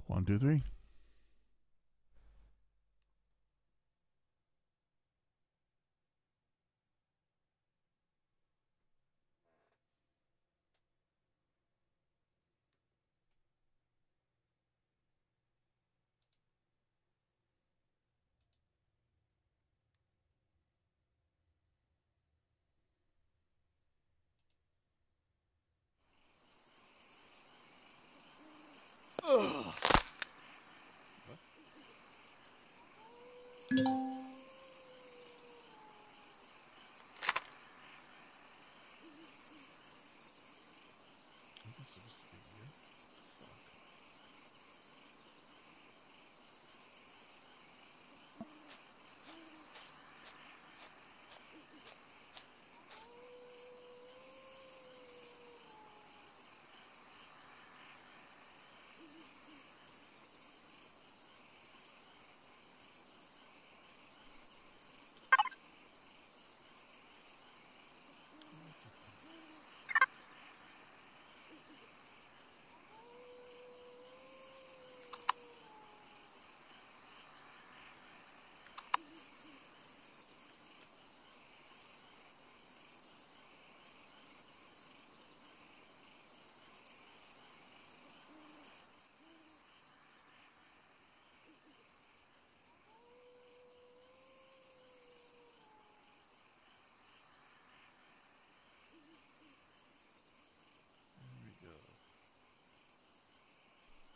One, two, three. Ugh.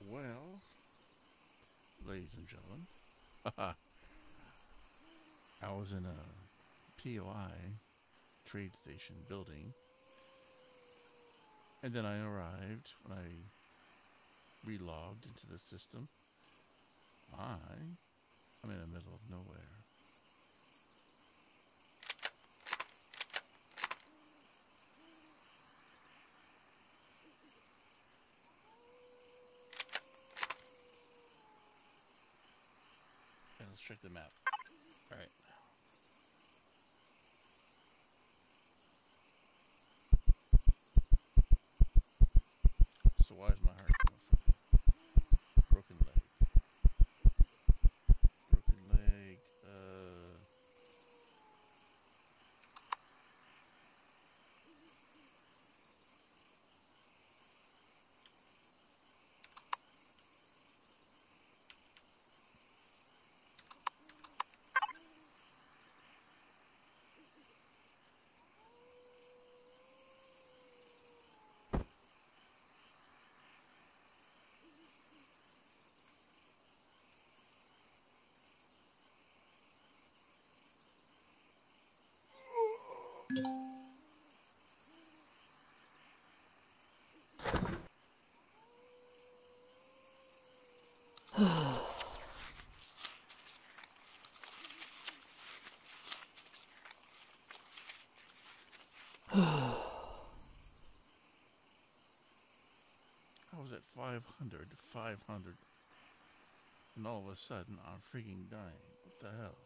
Well, ladies and gentlemen, I was in a POI trade station building, and then I arrived when I relogged into the system. I'm in the middle of nowhere. And let's check the map. All right. So why is my heart going funny? Broken leg. Broken leg. I was at 500, and all of a sudden I'm freaking dying. What the hell?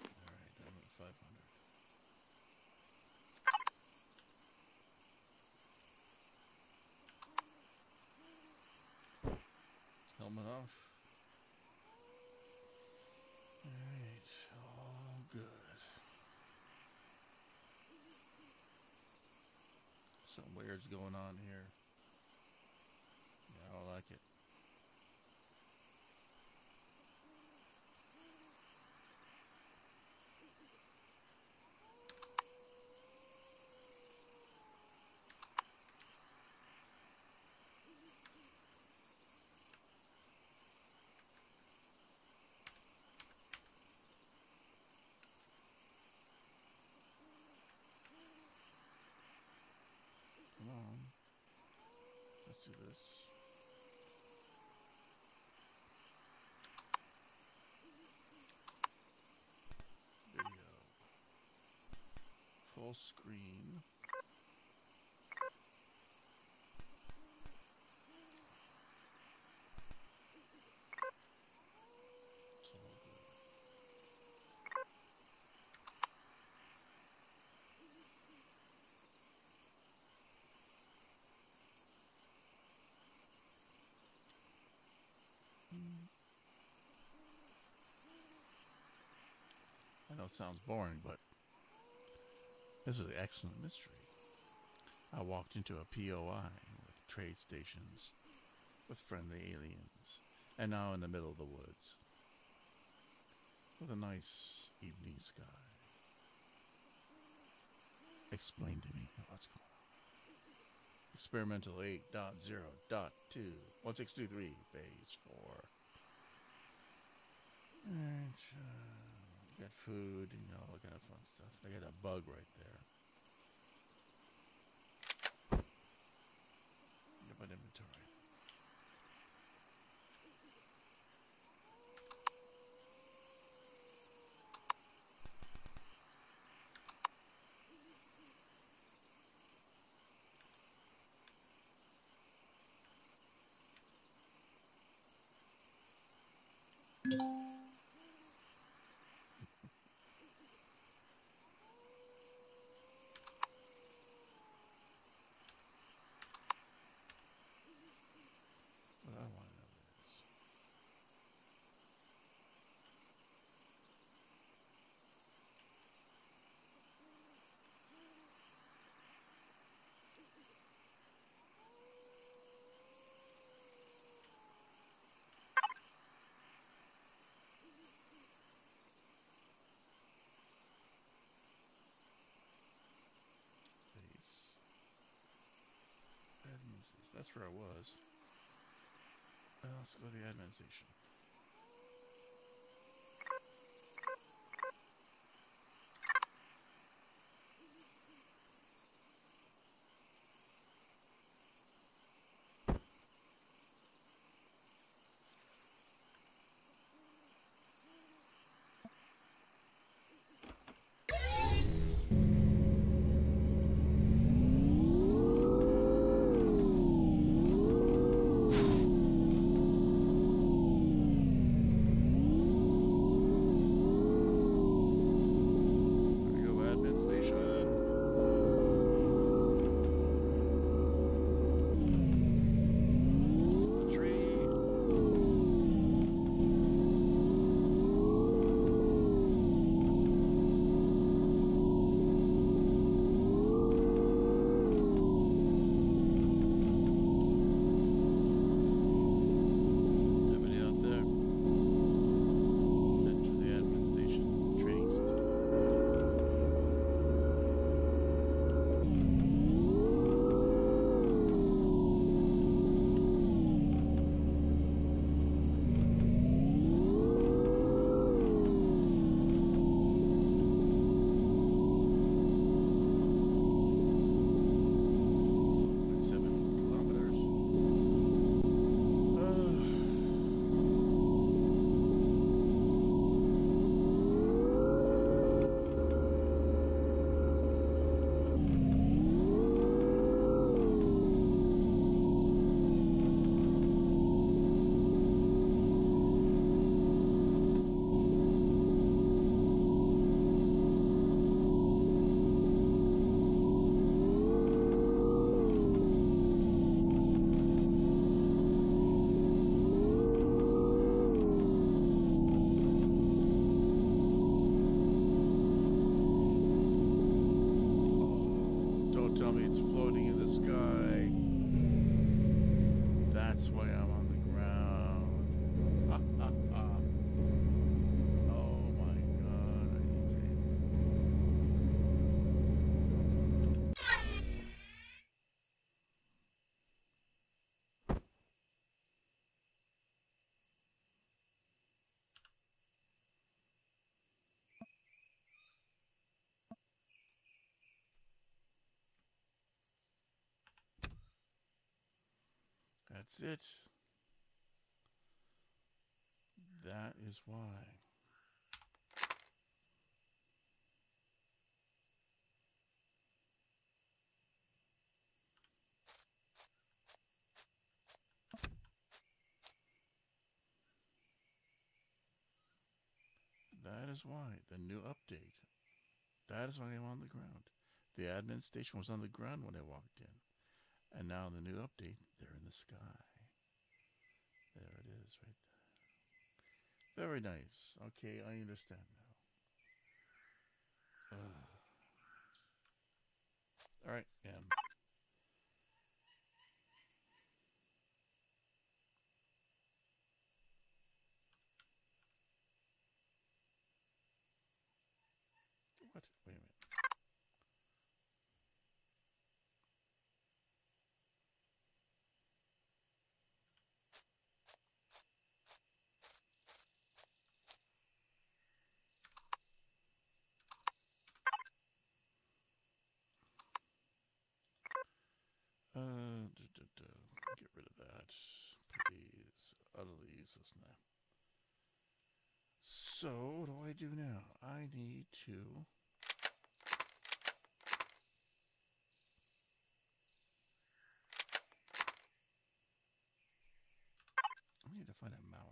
Alright, I'm at 500. Helmet off. Alright, all good. Something weird's going on here. Yeah, I don't like it. do this. Video. Full screen. It's all good. I know it sounds boring, but this is an excellent mystery. I walked into a POI with trade stations, with friendly aliens, and now in the middle of the woods, with a nice evening sky. Explain to me what's going on. Experimental 8.0.2, 1623, phase 4. And, got food and all kind of fun stuff. I got a bug right there. Got my inventory. What I want to know is, base, admin station. That's where I was. Let's go to the admin station. That's it. That is why. That is why. The new update. That is why I'm on the ground. The admin station was on the ground when I walked in. And now the new update, they're in the sky. There it is right there. Very nice. Okay, I understand now. Alright, what? Wait a minute. Get rid of that. Please. Utterly useless now. So, what do I do now? I need to... I need to find a mountain.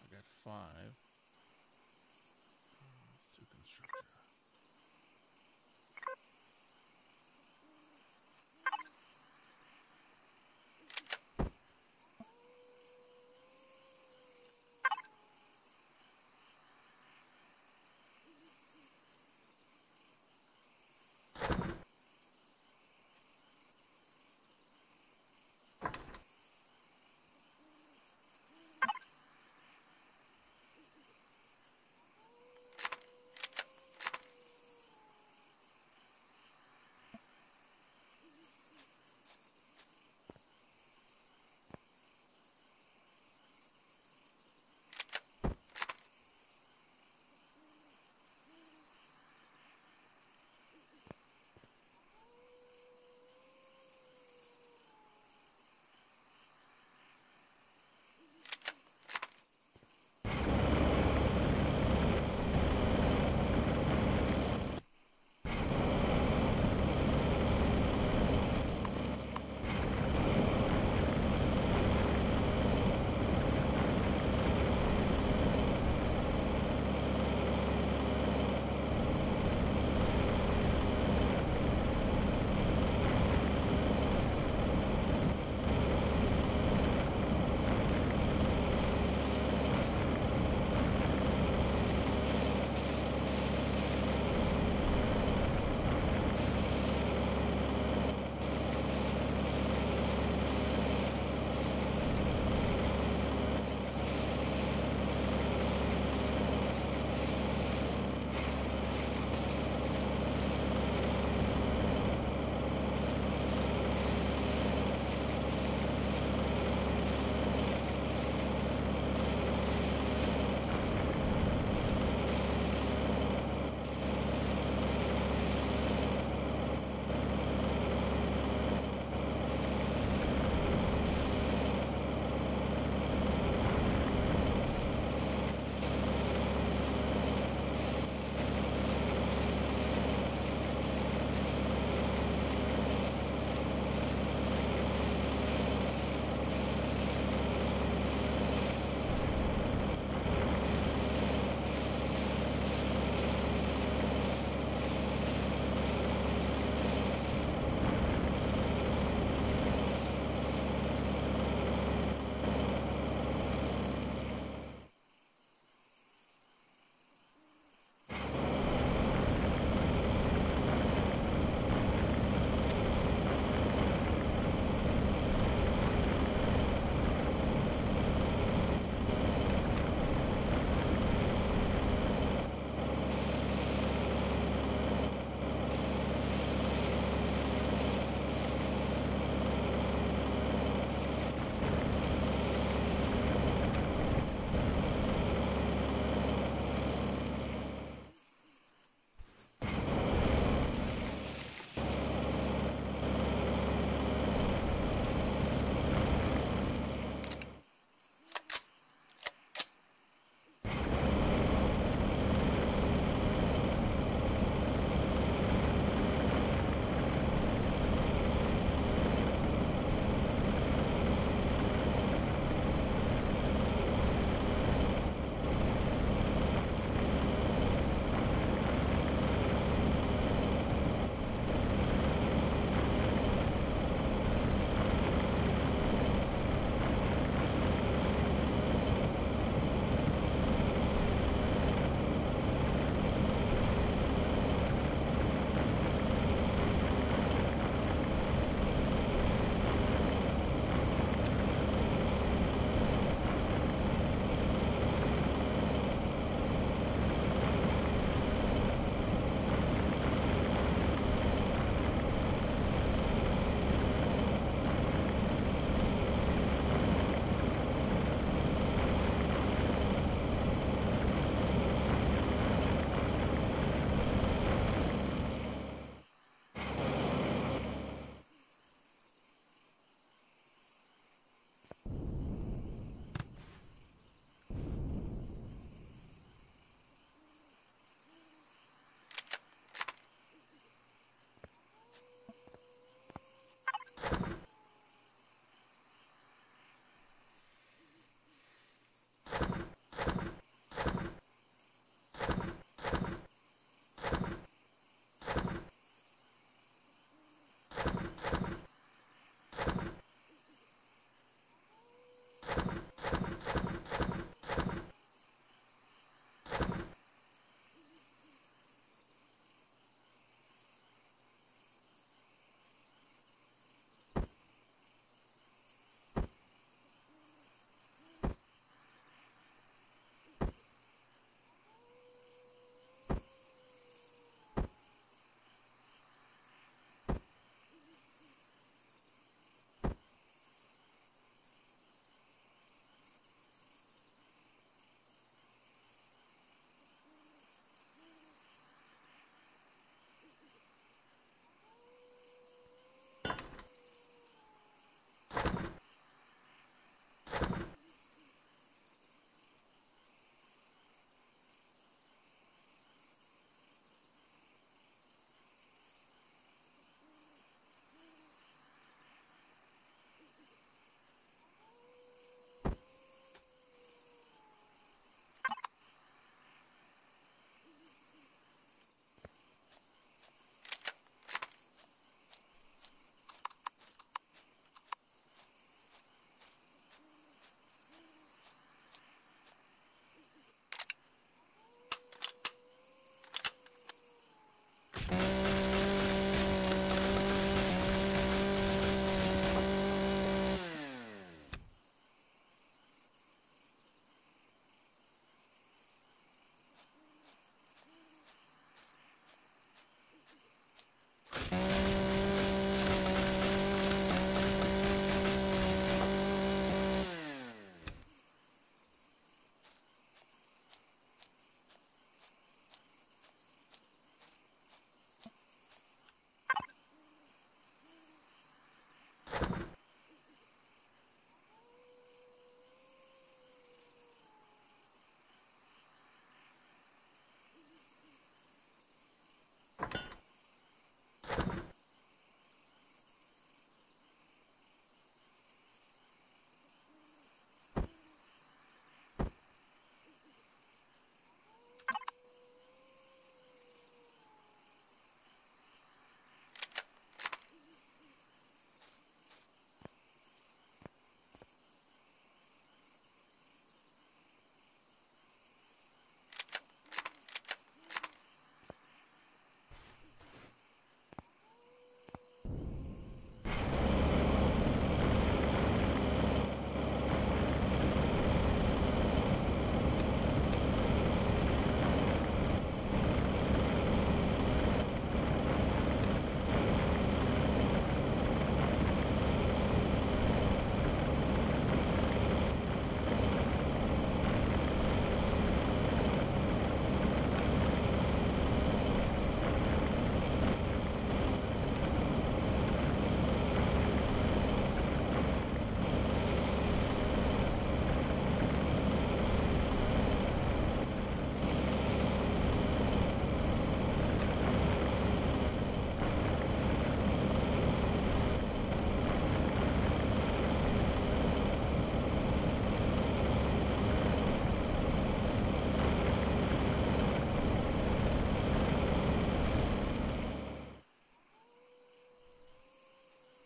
I got 5. Two constructor.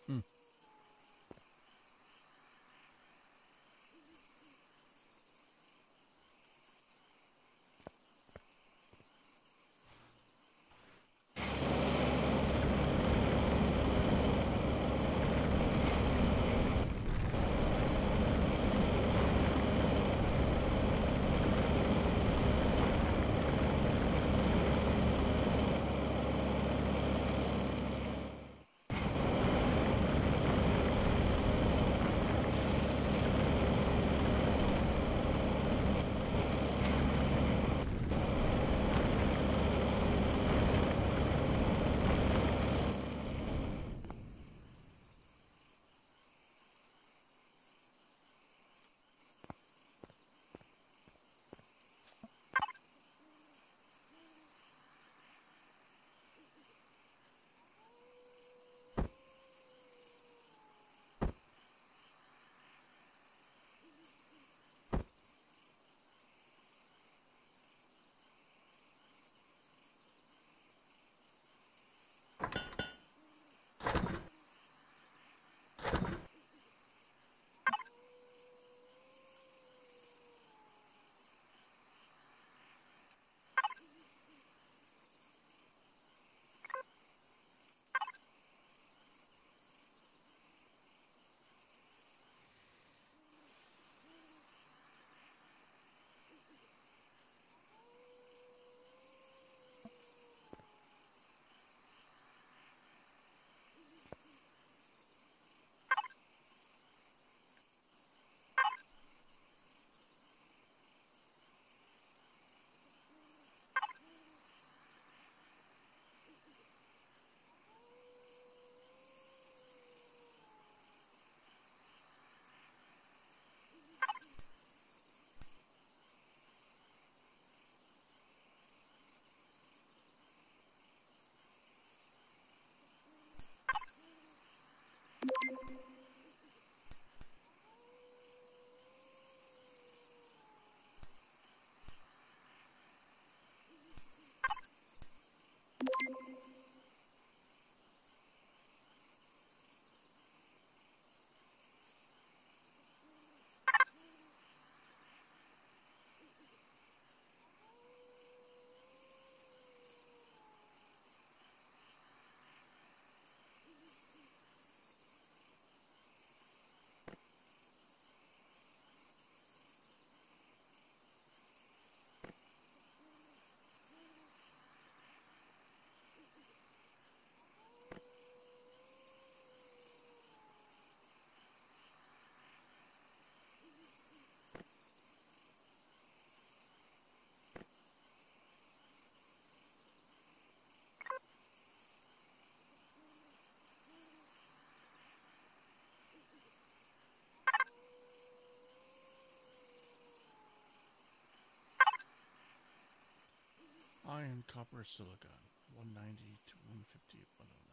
Hmm. Iron, copper, silicon. 190 to 150, 109.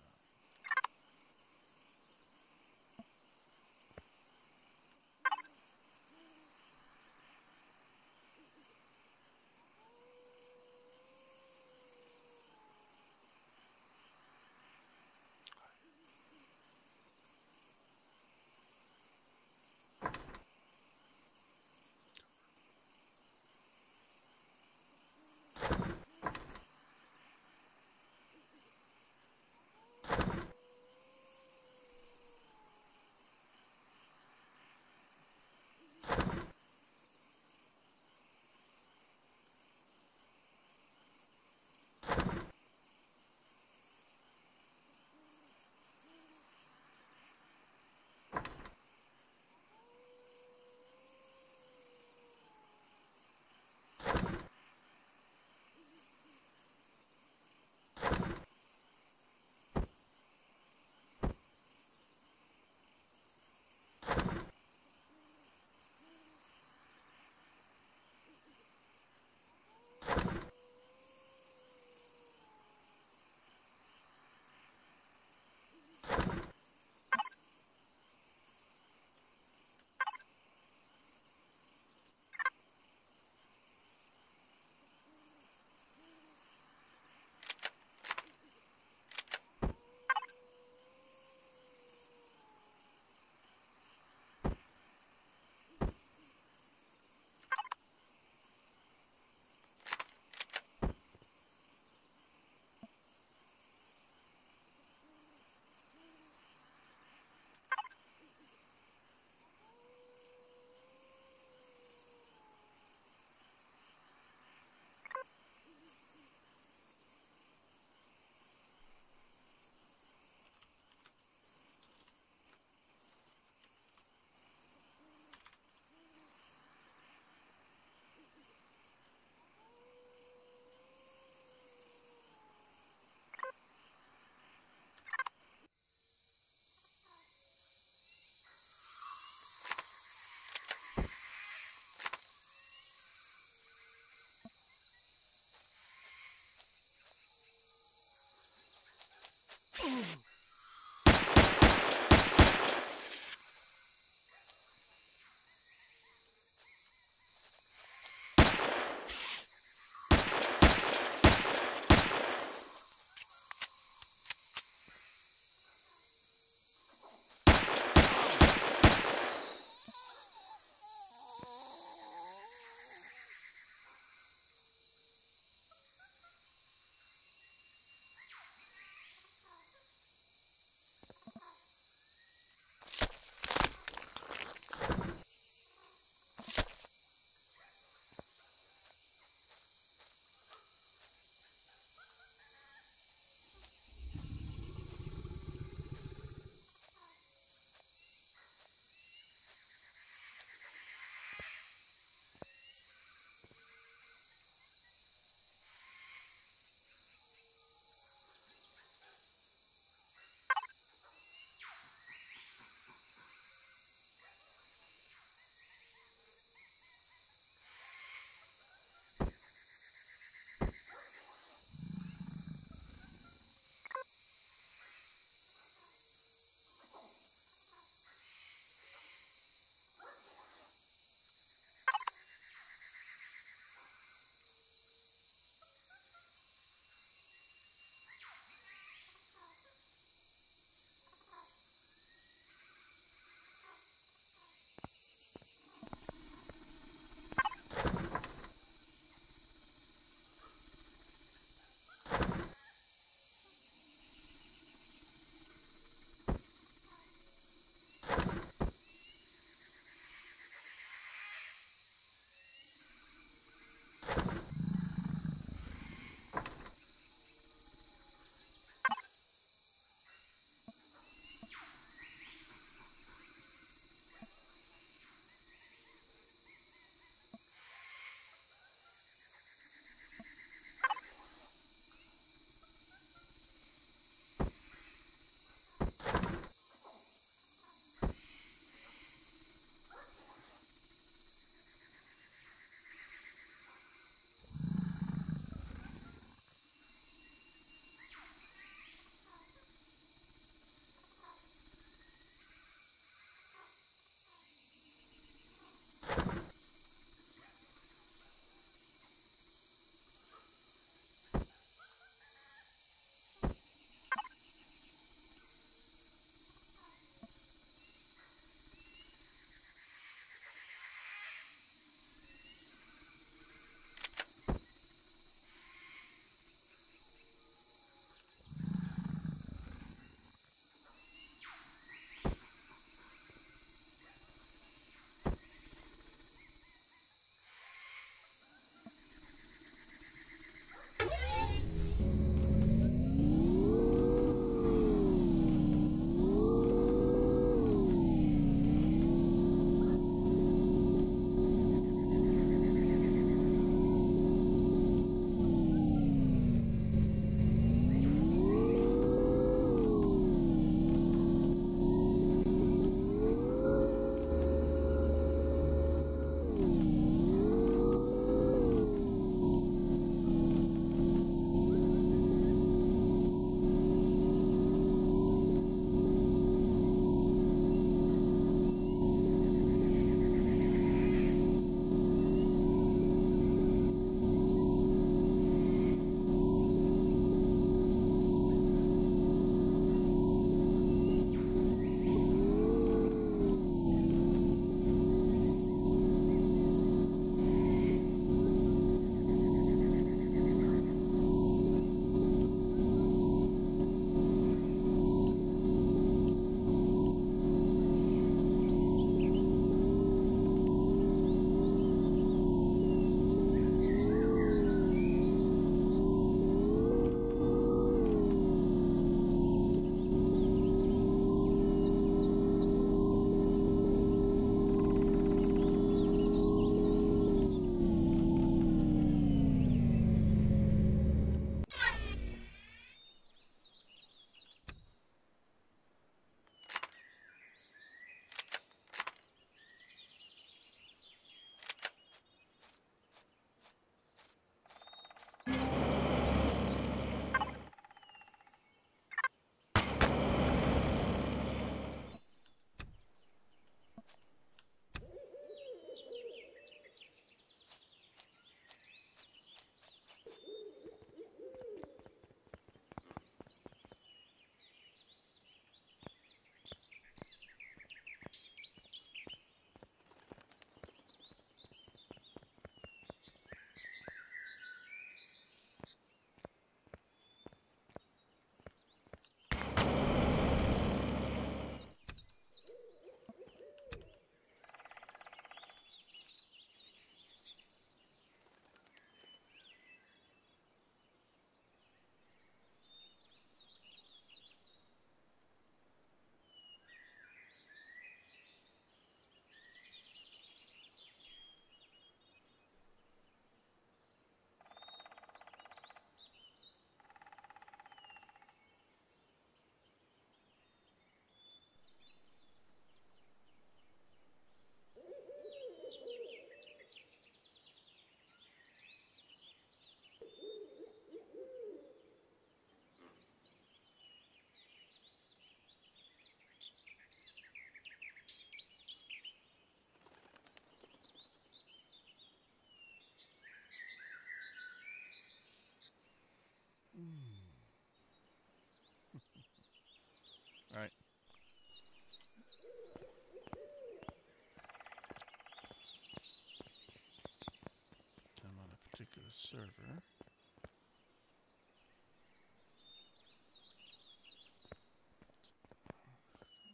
server.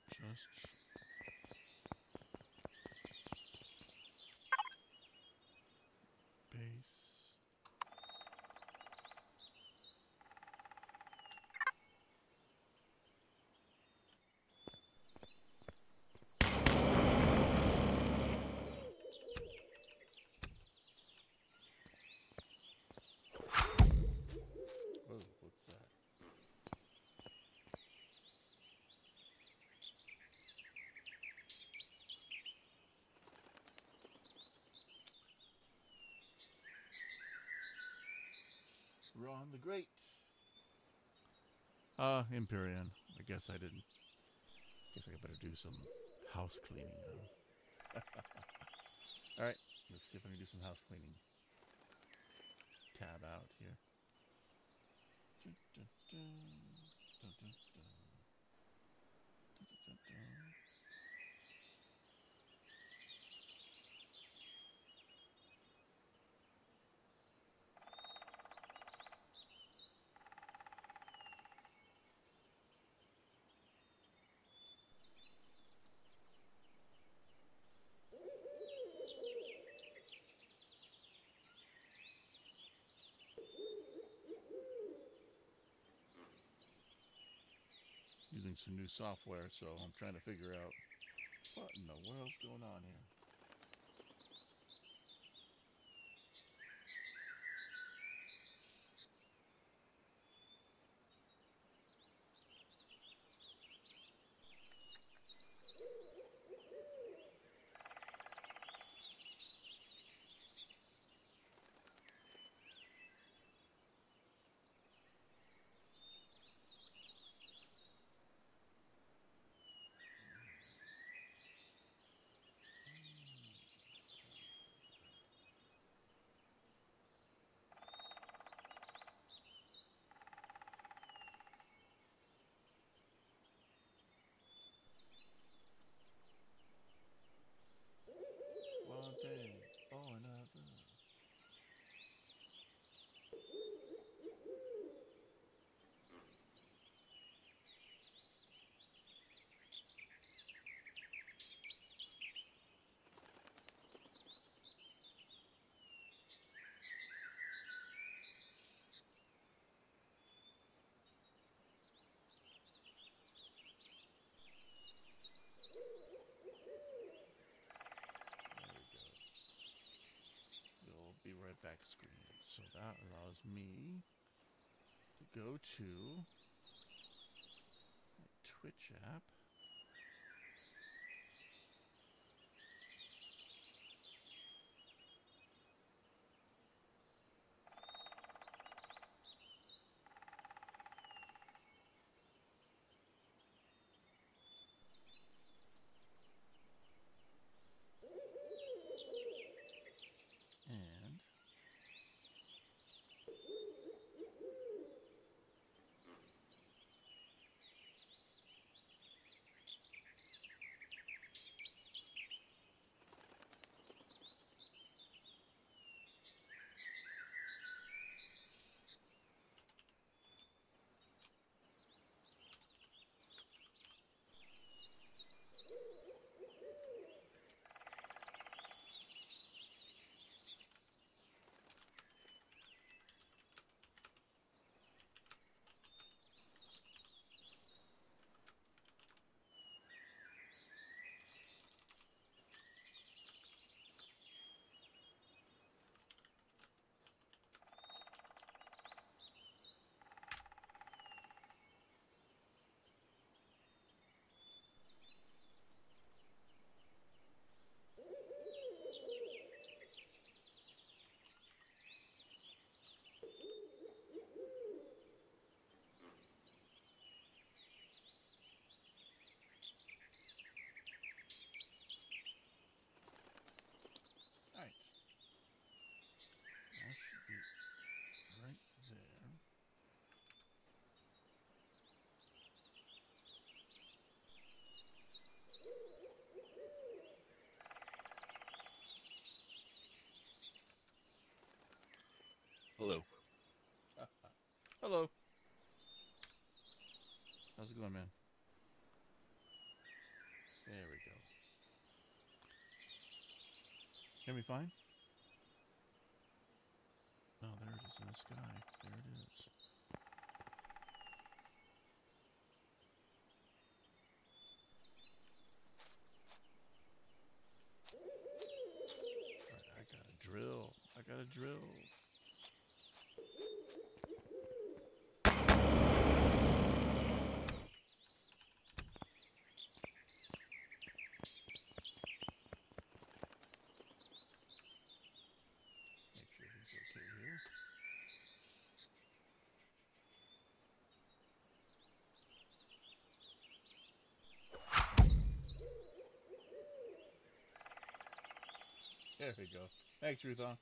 Just base. Whoa, what's that? Ron the Great. Empyrean. I guess I didn't. Guess I better do some house cleaning now. Alright, let's see if I can do some house cleaning. Tab out here. Dun, dun, dun, dun, dun, dun. Dun, dun, dun, dun. Using some new software, so I'm trying to figure out what in the world's going on here. One thing or another. There we go. You'll be right back screen. So that allows me to go to my Twitch app. And Can we find? Oh, there it is in the sky. There it is. Right, I got a drill. I got a drill. Make sure he's okay here. There we go. Thanks, Ruthan.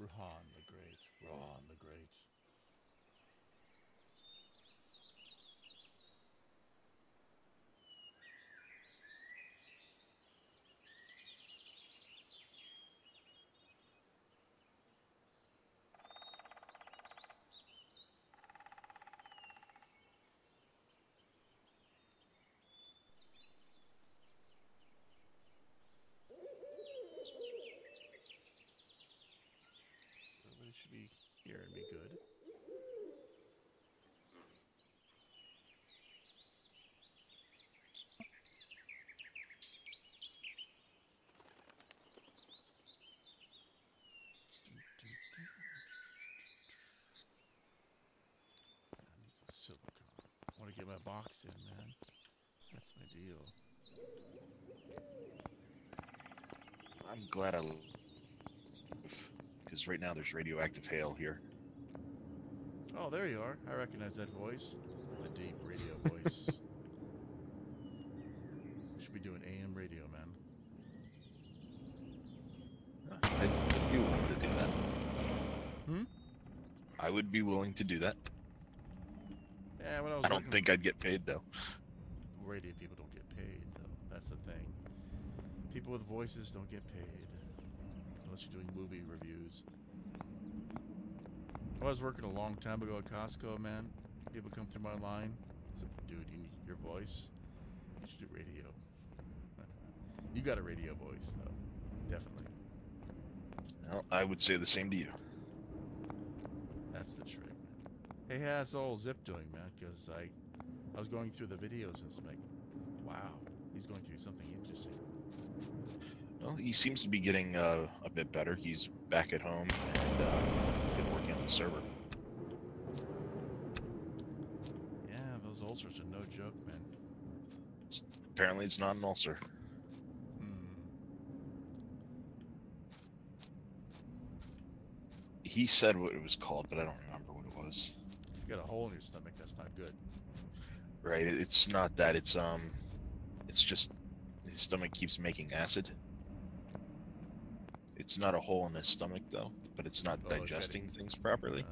Ruhan the Great. Ruhan the Great. Everybody should be hearing me good. I need some silicon. I want to get my box in, man. That's my deal. I'm glad I live, because right now there's radioactive hail here. Oh, there you are. I recognize that voice. The deep radio voice. Should be doing AM radio, man. I'd be willing to do that. Hmm? I would be willing to do that. Yeah, when I don't think I'd get paid, though. Radio people don't get paid, though. That's the thing. People with voices don't get paid. Unless you're doing movie reviews. I was working a long time ago at Costco, man. People come through my line. Say, dude, you need your voice. You should do radio. You got a radio voice, though. Definitely. Well, I would say the same to you. That's the trick, man. Hey, how's old Zip doing, man? Because I was going through the videos and it's like, wow, he's going through something interesting. Well, he seems to be getting a bit better. He's back at home and been working on the server. Yeah, those ulcers are no joke, man. Apparently it's not an ulcer. He said what it was called, but I don't remember what it was. You got a hole in your stomach, that's not good. Right, it's not that, it's just his stomach keeps making acid. It's not a hole in his stomach, though, but it's not digesting things properly.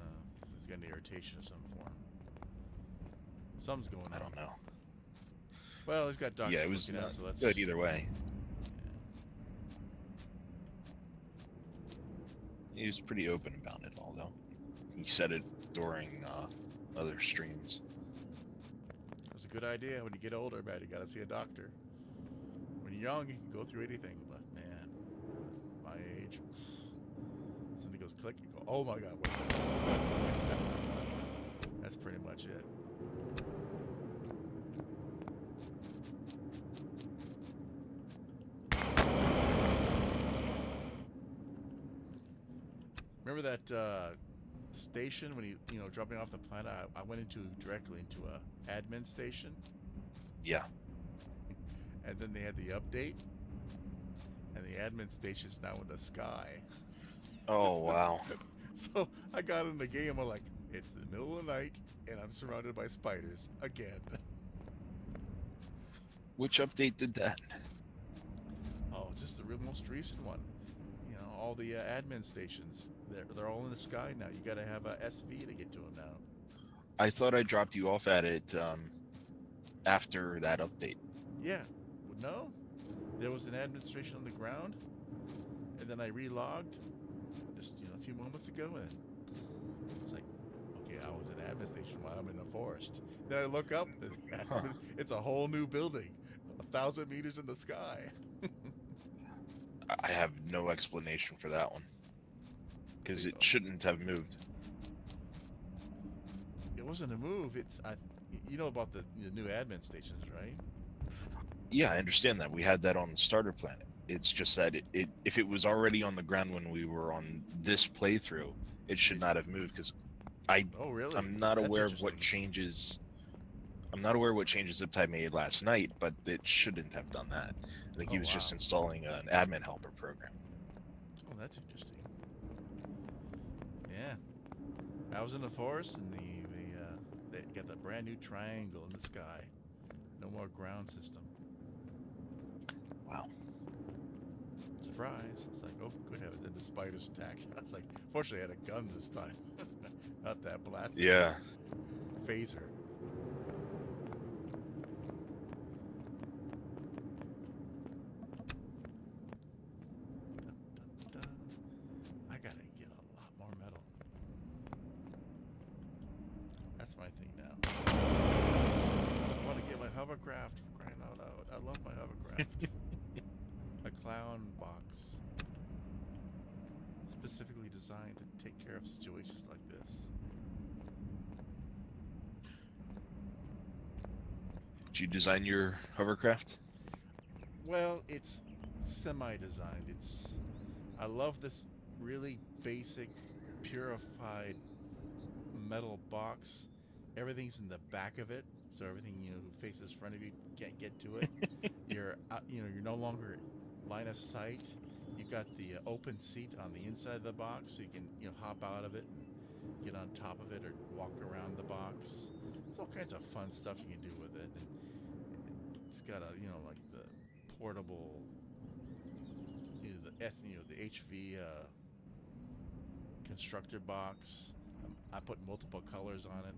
He's got an irritation of some form. Something's going on. I don't know. Well, he's got doctors. Yeah, it was looking not out, so that's good either way. Yeah. He was pretty open about it all, though. He said it during other streams. It's a good idea. When you get older, man, you gotta see a doctor. When you're young, you can go through anything, but man, my age, something goes click, you go, oh my god, what's that? That's pretty much it. Remember that station when you know, dropping off the planet? I went directly into a admin station. Yeah. And then they had the update, and the admin station's now in the sky. Oh, wow. So I got in the game, I'm like, it's the middle of the night, and I'm surrounded by spiders again. Which update did that? Oh, just the most recent one. You know, all the admin stations, they're all in the sky now. You got to have a SV to get to them now. I thought I dropped you off at it after that update. Yeah. Well, no. There was an administration on the ground, and then I relogged just a few moments ago, and it was like, okay, I was in admin station while I'm in the forest. Then I look up, it's a whole new building, 1,000 meters in the sky. I have no explanation for that one. Because it shouldn't have moved. It wasn't a move. You know about the new admin stations, right? Yeah, I understand that. We had that on the starter planet. It's just that if it was already on the ground when we were on this playthrough, it should not have moved. Because Oh, really? I'm not That's aware of what interesting. changes. I'm not aware what changes Ziptide made last night, but it shouldn't have done that. I think Oh, he was wow. just installing an admin helper program. Oh, that's interesting. Yeah. I was in the forest, and they got that brand new triangle in the sky. No more ground system. Wow. Surprise! It's like, oh, good heavens! And the spiders attacked. I was like, fortunately, I had a gun this time, not that blasted Yeah. phaser. Dun, dun, dun. I gotta get a lot more metal. That's my thing now. I want to get my hovercraft, for crying out loud. I love my hovercraft. A clown box. Specifically designed to take care of situations like this. Did you design your hovercraft? Well, it's semi-designed. I love this really basic, purified metal box. Everything's in the back of it, so everything who faces front of you can't get to it. You're you're no longer line of sight. You've got the open seat on the inside of the box, so you can hop out of it and get on top of it or walk around the box. There's all kinds of fun stuff you can do with it. And it's got a like the portable the HV constructor box. I put multiple colors on it,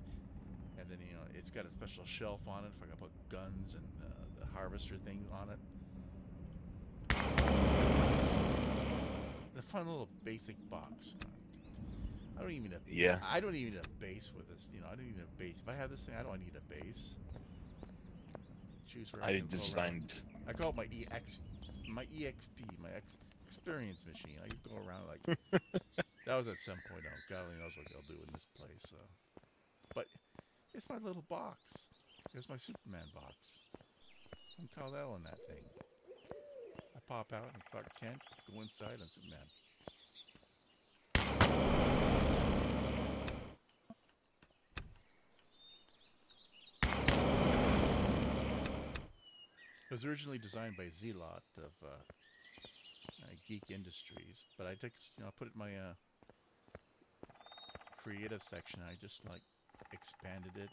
and then it's got a special shelf on it if I can put guns and the harvester thing on it. The fun little basic box. I don't even need a base with this. I don't need a base. If I have this thing, I don't need a base. Choose where I can designed. I call it my EXP, my experience machine. I can go around like that was at some point. God only knows what they'll do in this place. But it's my little box. Here's my Superman box. I'm Kal-El in that thing. I pop out and Clark Kent, go inside and Superman. It was originally designed by Zelot of Geek Industries, but I took, I put it in my creative section. I just like expanded it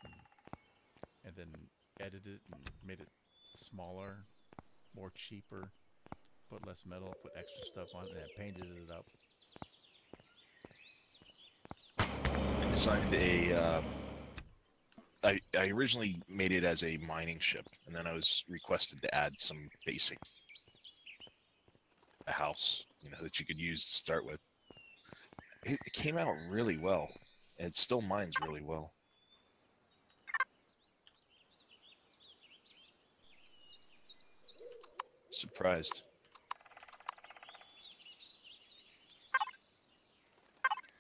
and then edited it and made it smaller, more cheaper, put less metal, put extra stuff on it, and I painted it up. I designed a. I originally made it as a mining ship, and then I was requested to add some basic a house, that you could use to start with. It came out really well. It still mines really well. Surprised.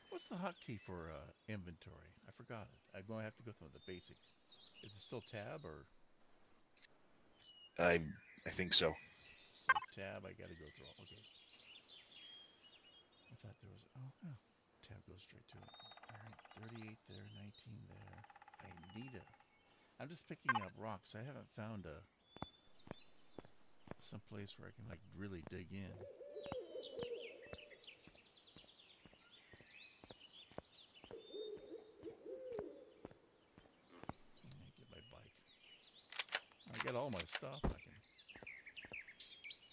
What's the hotkey for inventory? I forgot it. I'm going to have to go through the basic. Is it still tab or? I think so. So tab, I got to go through. Okay. I thought there was. Oh, no. Tab goes straight to it. All right, 38 there, 19 there. I need a. I'm just picking up rocks. I haven't found some place where I can like really dig in. Get my bike. I got all my stuff. I can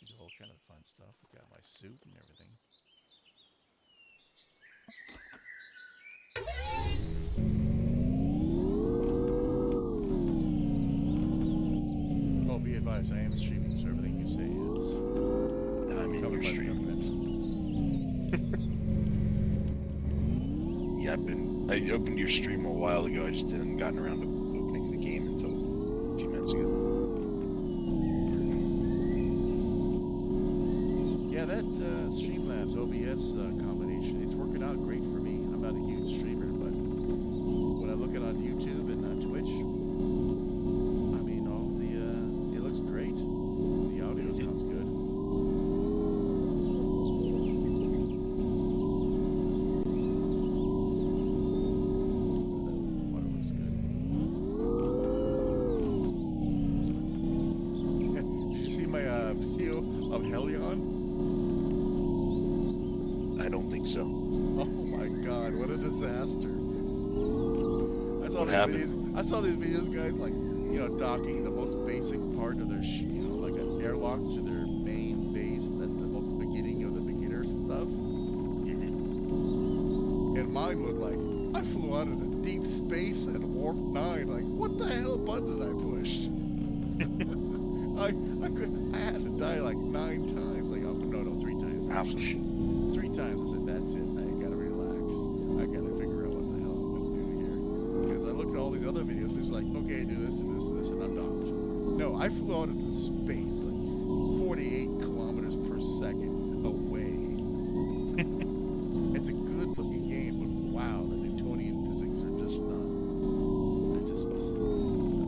do all kind of fun stuff. I got my suit and everything. Oh, be advised, I am streaming, so everything you say is I'm in covered your by the stream. government. Yeah, I opened your stream a while ago. I just hadn't gotten around to opening the game until a few minutes ago. Yeah, that Streamlabs OBS combination, it's working out great for me. I'm not a huge streamer, but when I look at it on YouTube and Twitch, I mean, it looks great. The audio sounds good. Water looks good. Did you see my video of Helion? I don't think so. Oh my God! What a disaster! What happened? I saw these videos, guys, like docking the most basic part of their, like an airlock to their main base. That's the most beginning of the beginner stuff. And mine was like, I flew out into deep space at warp 9. Like, what the hell button did I push? I had to die like 9 times. Like, oh no, 3 times. Ouch. 3 times. I said, that's it. I gotta relax. I gotta figure out what the hell I'm gonna do here. Because I looked at all these other videos. It's like, okay, do this, and I'm docked. No, I flew out into space like 48 kilometers per second away. It's a good-looking game, but wow, the Newtonian physics are just they're just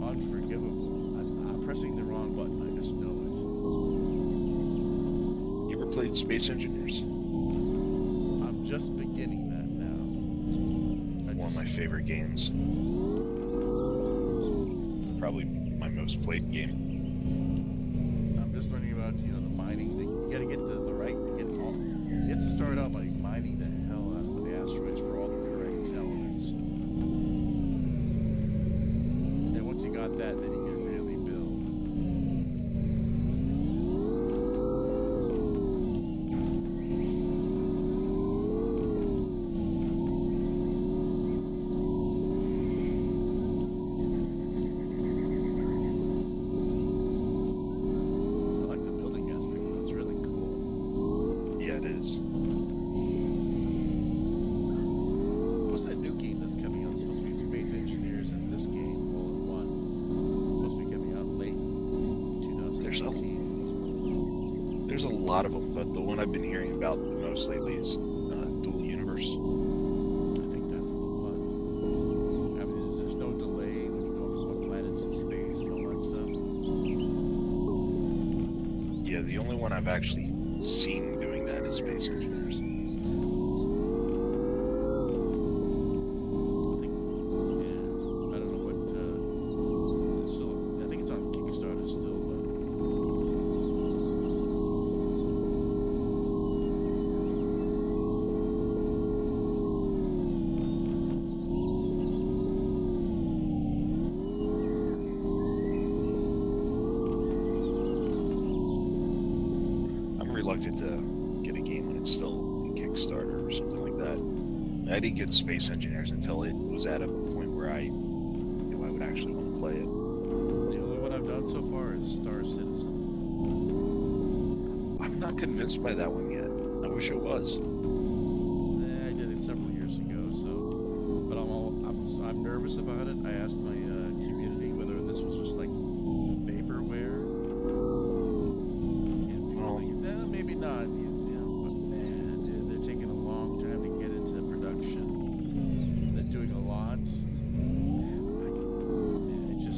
unforgivable. I'm pressing the wrong button. I just know it. You ever played Space Engineers? I'm just beginning that now. One of my favorite games. Probably my most played game. I'm just learning about the mining thing. You got to get the right. You have to start out by mining the hell out of the asteroids for all the correct elements. And once you got that, then you can really build. I like the building aspect. It's really cool. Yeah, it is. What's that new game that's coming out? It's supposed to be Space Engineers, and this game, all in one. It's supposed to be coming out late 2018. There's a lot of them, but the one I've been hearing about the most lately is Dual Universe. I think that's the one. I mean, there's no delay when you go from one planet to space and all that stuff. Yeah, the only one I've actually seen doing that is Space Engineers. I think, yeah, I don't know what, still, I think it's on Kickstarter still, but. I'm reluctant to get a game when it's still in Kickstarter or something like that. I didn't get Space Engineers until it was at a point where I knew I would actually want to play it. The only one I've done so far is Star Citizen. I'm not convinced by that one yet. I wish it was. I did it several years ago, so, but I'm nervous about it. I asked my community whether this was just like vaporware. And people Well, are like, no, maybe not. But man, they're taking a long time to get into production. They're doing a lot. I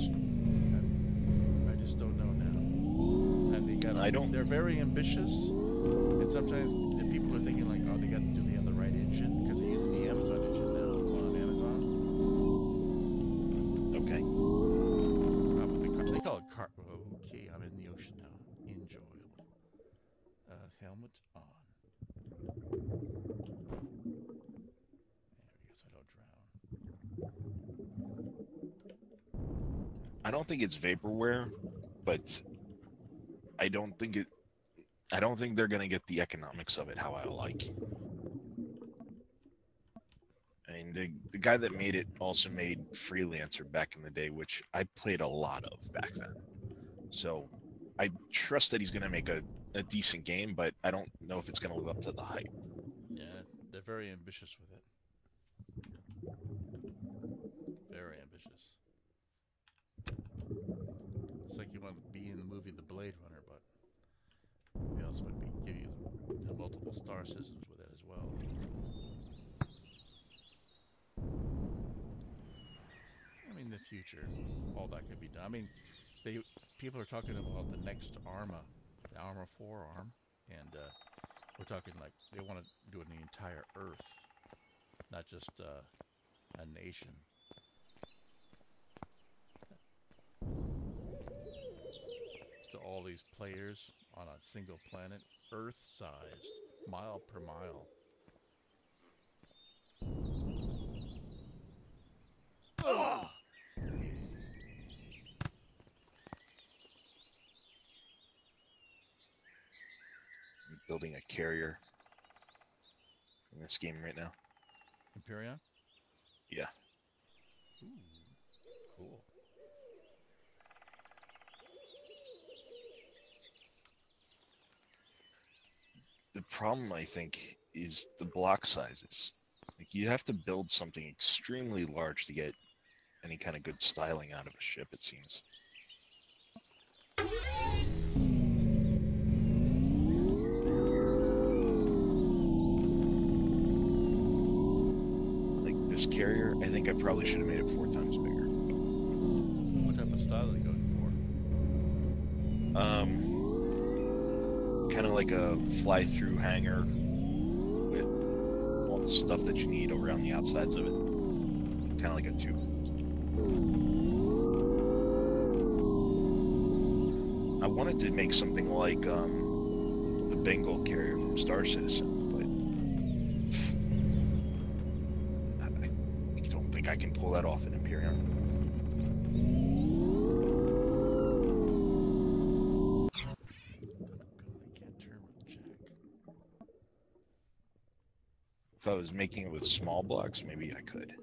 just don't know now. And they're very ambitious, and sometimes the people are thinking like, oh, do they have the right engine? Because they're using the Amazon engine now on Amazon. okay. They call it car. Okay, I'm in the ocean now. Enjoyable. Helmet on. There we go, so I don't drown. I don't think it's vaporware, but I don't think they're gonna get the economics of it how I like. I mean, the guy that made it also made Freelancer back in the day, which I played a lot of back then. So I trust that he's gonna make a decent game, but I don't know if it's gonna live up to the hype. Yeah, they're very ambitious with it. Very ambitious. It's like you want to be in the movie The Blade Runner, but they also want to give you star systems with it as well. I mean, in the future, all that could be done. I mean, people are talking about the next Arma, the Arma 4 arm, and we're talking like they want to do it in the entire Earth, not just a nation. To all these players on a single planet, Earth-sized, mile per mile. Oh! I'm building a carrier in this game right now. Empyrean? Yeah. Ooh, cool. The problem, I think, is the block sizes. Like, you have to build something extremely large to get any kind of good styling out of a ship, it seems. Like, this carrier, I think I probably should have made it 4 times bigger. What type of style are you going Kind of like a fly-through hangar with all the stuff that you need around the outsides of it. Kind of like a tube. I wanted to make something like the Bengal carrier from Star Citizen, but I don't think I can pull that off in Imperium. If I was making it with small blocks, maybe I could.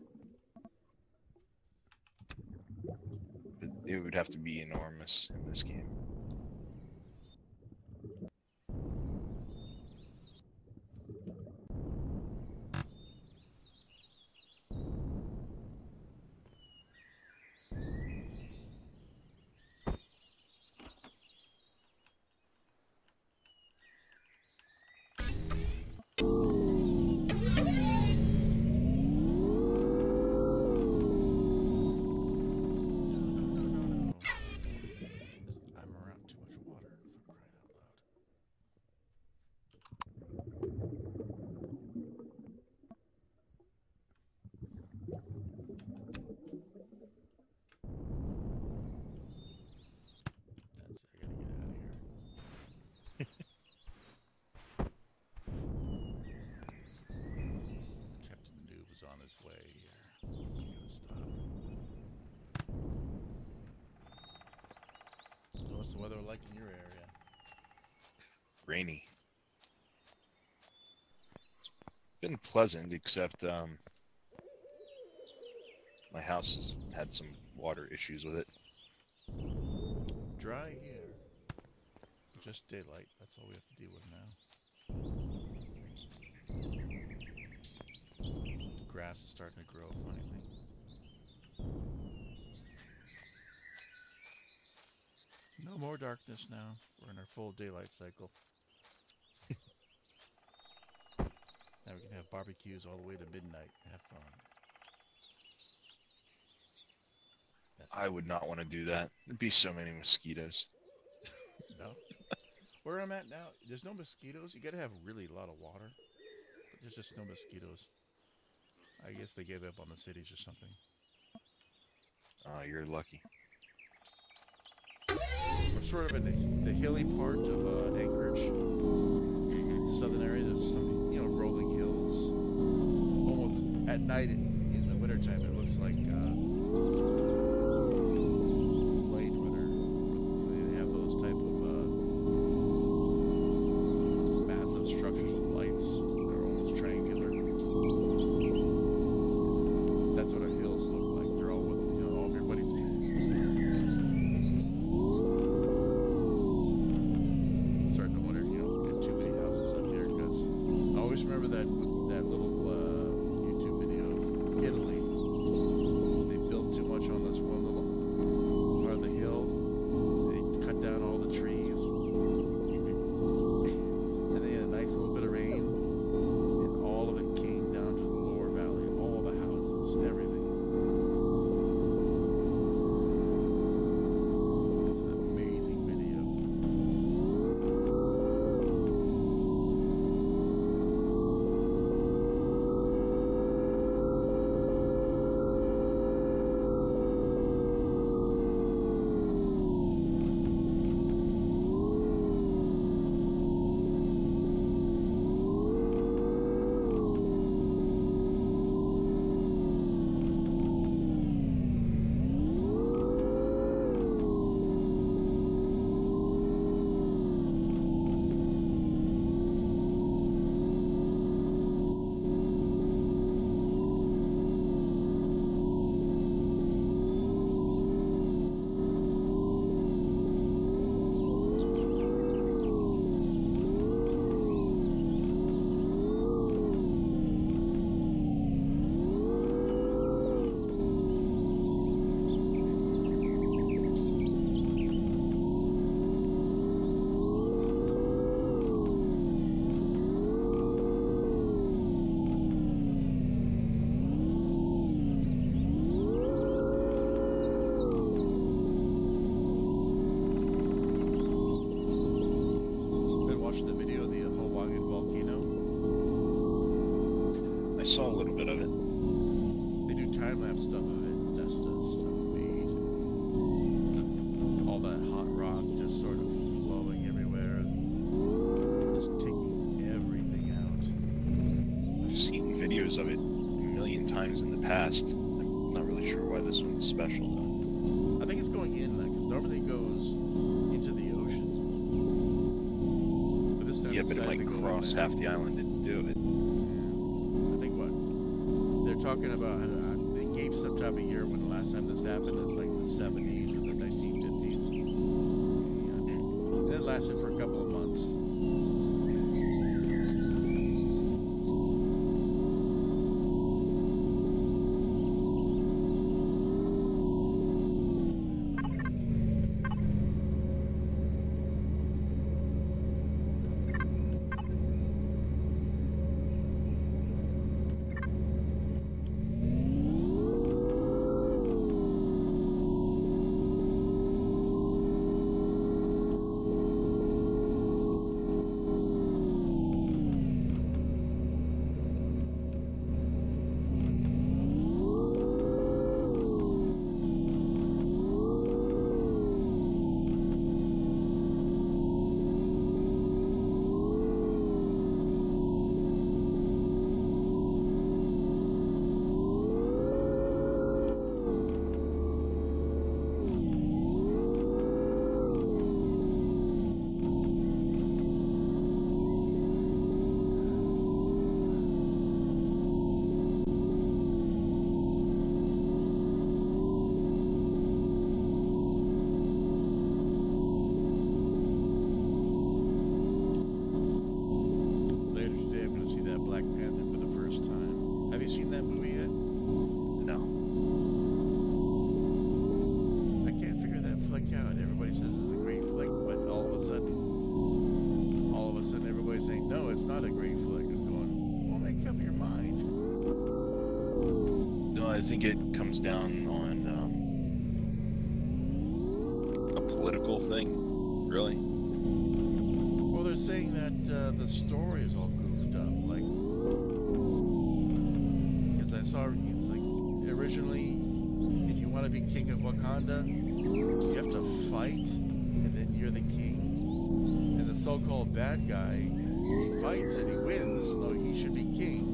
But it would have to be enormous in this game. I'm around too much water, for crying out loud. That's it, I gotta get out of here. Captain Noob is on his way here. I gotta stop. So what's the weather like in your area? Rainy. It's been pleasant, except my house has had some water issues with it. Dry here. Just daylight. That's all we have to deal with now. The grass is starting to grow finally. No more darkness now. We're in our full daylight cycle. Now we can have barbecues all the way to midnight and have fun. I would not want to do that. There'd be so many mosquitoes. No. Where I'm at now, there's no mosquitoes. You gotta have really a lot of water. But there's just no mosquitoes. I guess they gave up on the cities or something. Oh, you're lucky. We're sort of in the hilly part of Anchorage. Southern area, there's some, rolling hills. Almost at night in the wintertime, it looks like Blade Runner. They have those type of massive structures with lights. They're almost triangular. That's what our hills look like. They're all with, everybody's. Starting to wonder, get too many houses up here, because I always remember that little YouTube video of Italy. time-lapse stuff of it, that's just amazing. All that hot rock just sort of flowing everywhere, just taking everything out. I've seen videos of it a million times in the past. I'm not really sure why this one's special though. I think it's going inland because normally it goes into the ocean. But this time Yeah, but it might cross half the island and do it. I think what they're talking about, they gave some type of year when the last time this happened. It's like the 70s or the 1950s. And it lasted for a couple of months. I think it comes down on a political thing, really. Well, they're saying that the story is all goofed up, like, because I saw it's like originally, if you want to be king of Wakanda, you have to fight, and then you're the king. And the so-called bad guy, he fights and he wins, so he should be king.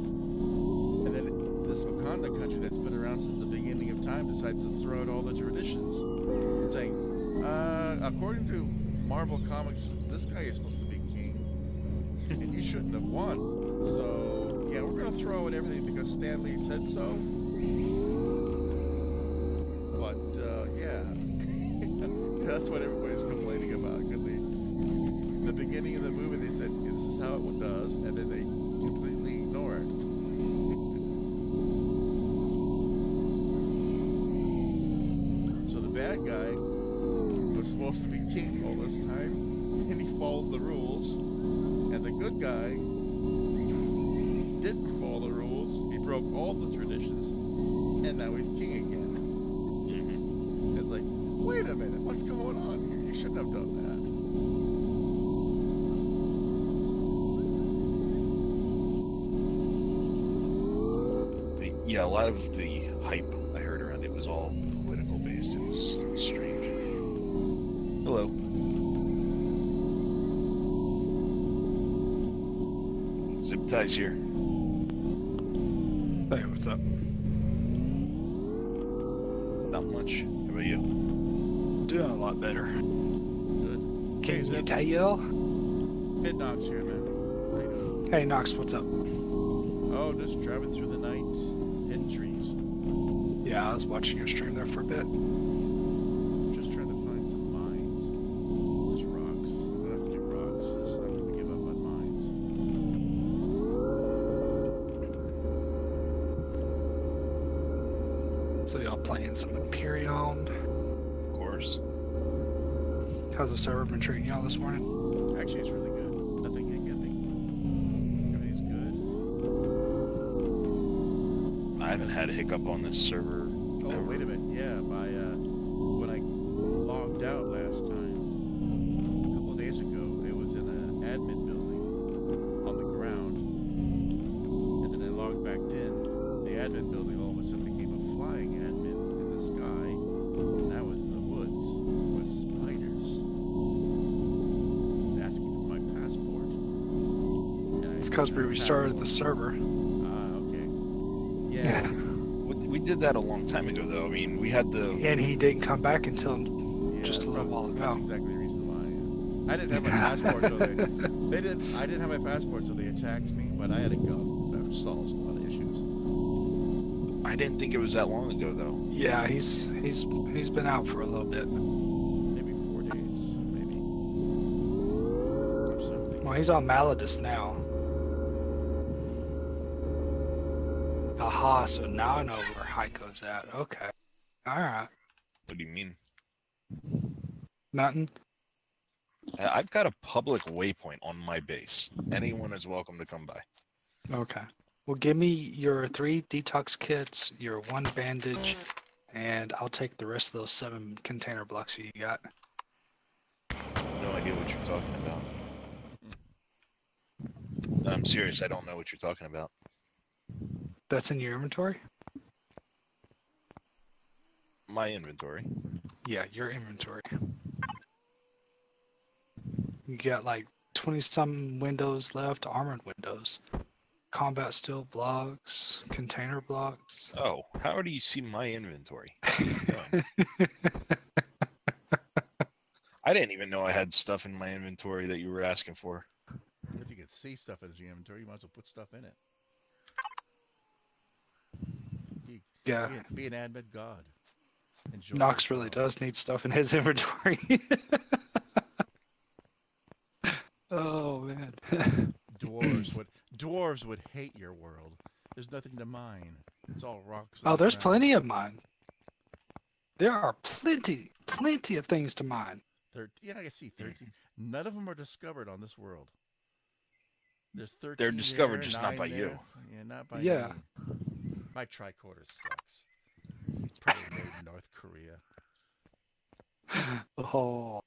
And then this Wakanda country that's been around since the beginning of time decides to throw out all the traditions and saying, according to Marvel Comics, this guy is supposed to be king, and you shouldn't have won. So, yeah, we're going to throw out everything because Stan Lee said so. But, yeah, that's what everybody's complaining about, because in the beginning of the movie they said, this is how it does, and then they completely ignore it. Bad guy was supposed to be king all this time, and he followed the rules, and the good guy didn't follow the rules. He broke all the traditions, and now he's king again. It's like, wait a minute, what's going on here? You shouldn't have done that. Yeah, a lot of the hype I heard around it was all political based. It was strange. Hello. Zip ties here. Hey, what's up? Not much. How about you? Doing a lot better. Good. Can you tell? Hitknox here, man. How you doing? Hey, Knox, what's up? Oh, just driving through the night, hitting trees. Yeah, I was watching your stream there for a bit. Just trying to find some mines. Just rocks. I'm gonna have to do rocks. I'm gonna give up on mines. So y'all playing some Imperium? Of course. How's the server been treating y'all this morning? Actually, it's really good. Nothing can get me. Everything's good. I haven't had a hiccup on this server. Oh, ever. wait a minute. Yeah, when I logged out last time, a couple of days ago, it was in an admin building on the ground. And then I logged back in. The admin building all of a sudden became a fly because we restarted the server. Okay. Yeah. We did that a long time ago, though. I mean, we had the. And he didn't come back until just that's a little while probably- ago. That's exactly the reason why. I didn't have my passport, so they didn't. I didn't have my passport, so they attacked me. But I had to go. That solves a lot of issues. I didn't think it was that long ago, though. Yeah, he's been out for a little bit. Maybe 4 days, maybe. Or something. Well, he's on Maladus now. Aha, so now I know where Hitknox at. Okay. Alright. What do you mean? Nothing? I've got a public waypoint on my base. Anyone is welcome to come by. Okay. Well, give me your 3 detox kits, your 1 bandage, and I'll take the rest of those 7 container blocks you got. No idea what you're talking about. I'm serious. I don't know what you're talking about. That's in your inventory? My inventory. Yeah, your inventory. You got like 20-some windows left, armored windows. Combat steel blocks, container blocks. Oh, how do you see my inventory? I didn't even know I had stuff in my inventory that you were asking for. If you could see stuff as your inventory, you might as well put stuff in it. Yeah. Be an admin god. Enjoy Knox yourself. really does need stuff in his inventory. Oh man. Dwarves would hate your world. There's nothing to mine. It's all rocks. Oh, on the there's ground. plenty of mine. There are plenty of things to mine. Yeah, I see 13. None of them are discovered on this world. There's 13. They're discovered, there, just not 9 by there. you. Yeah, not by Yeah. me. My tricorder sucks. It's probably made in North Korea. Oh.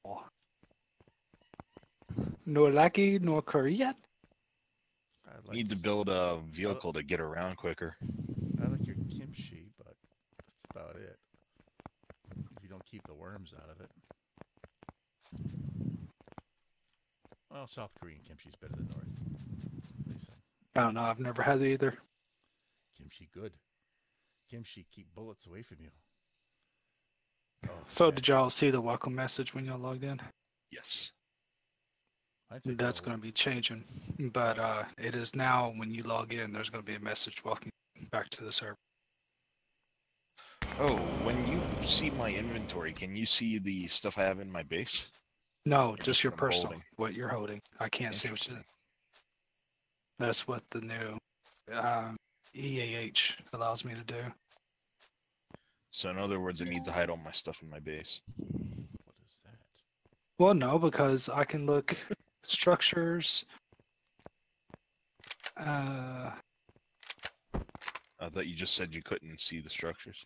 No lucky, no Korea. I'd like Need to s- build a vehicle to get around quicker. I like your kimchi, but that's about it. If you don't keep the worms out of it. Well, South Korean kimchi's better than North. At least I don't know. I've never had it either. kimchi good. Kimchi keep bullets away from you. Oh, So man. did y'all see the welcome message when y'all logged in? Yes. I'd say That's go- going to be changing. But it is now when you log in, there's going to be a message welcome back to the server. Oh, when you see my inventory, can you see the stuff I have in my base? No, Or just your what I'm personal, holding? what you're holding. I can't see what you. Interesting. That's what the new EAH allows me to do. So in other words, I need to hide all my stuff in my base. What is that? Well, no, because I can look structures. I thought you just said you couldn't see the structures.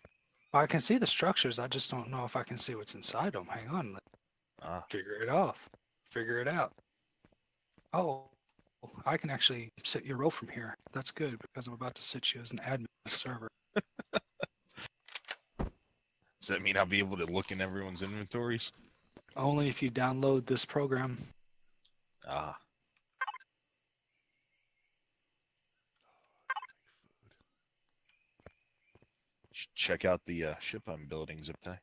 I can see the structures. I just don't know if I can see what's inside them. Hang on, let's Ah, figure it off. Figure it out. Oh, I can actually set your role from here. That's good because I'm about to set you as an admin on the server. does that mean I'll be able to look in everyone's inventories? Only if you download this program. Ah, should check out the ship I'm building, Zip Tie.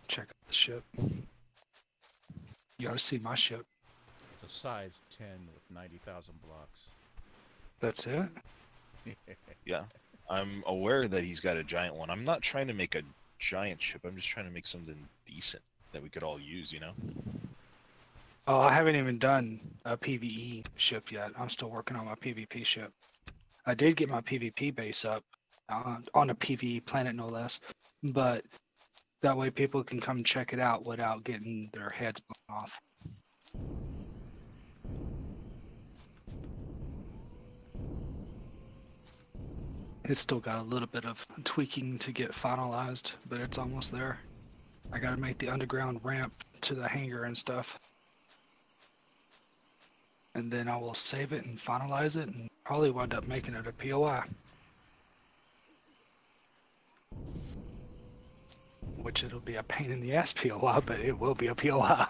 Check out the ship. You ought to see my ship. It's a size 10 with 90,000 blocks. That's it? Yeah, I'm aware that he's got a giant one. I'm not trying to make a giant ship. I'm just trying to make something decent that we could all use, you know? Oh, I haven't even done a PvE ship yet. I'm still working on my PvP ship. I did get my PvP base up on a PvE planet, no less. But that way people can come check it out without getting their heads blown off. It's still got a little bit of tweaking to get finalized, but it's almost there. I gotta make the underground ramp to the hangar and stuff. And then I will save it and finalize it and probably wind up making it a POI. Which it'll be a pain in the ass POI, but it will be a POI.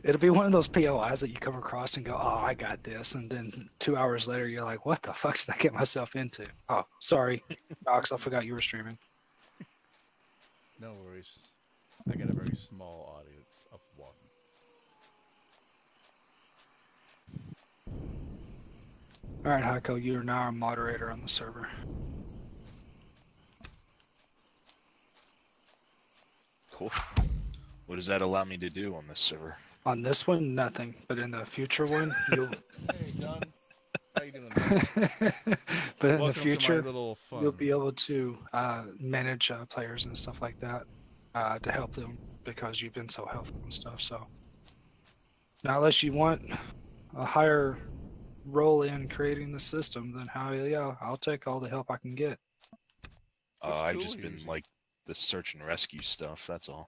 It'll be one of those POIs that you come across and go, "Oh, I got this," and then 2 hours later, you're like, "What the fuck did I get myself into?" Oh, sorry, Docs, I forgot you were streaming. No worries. I got a very small audience of one. All right, Heiko, you are now our moderator on the server. Cool. What does that allow me to do on this server? On this one, nothing, but in the future one, you'll. Hey, John. How you doing? Man? But in Welcome the future, to my little fun. you'll be able to manage players and stuff like that to help them because you've been so helpful and stuff. So, now, unless you want a higher role in creating the system, then hell yeah, I'll take all the help I can get. I've just been like the search and rescue stuff. That's all.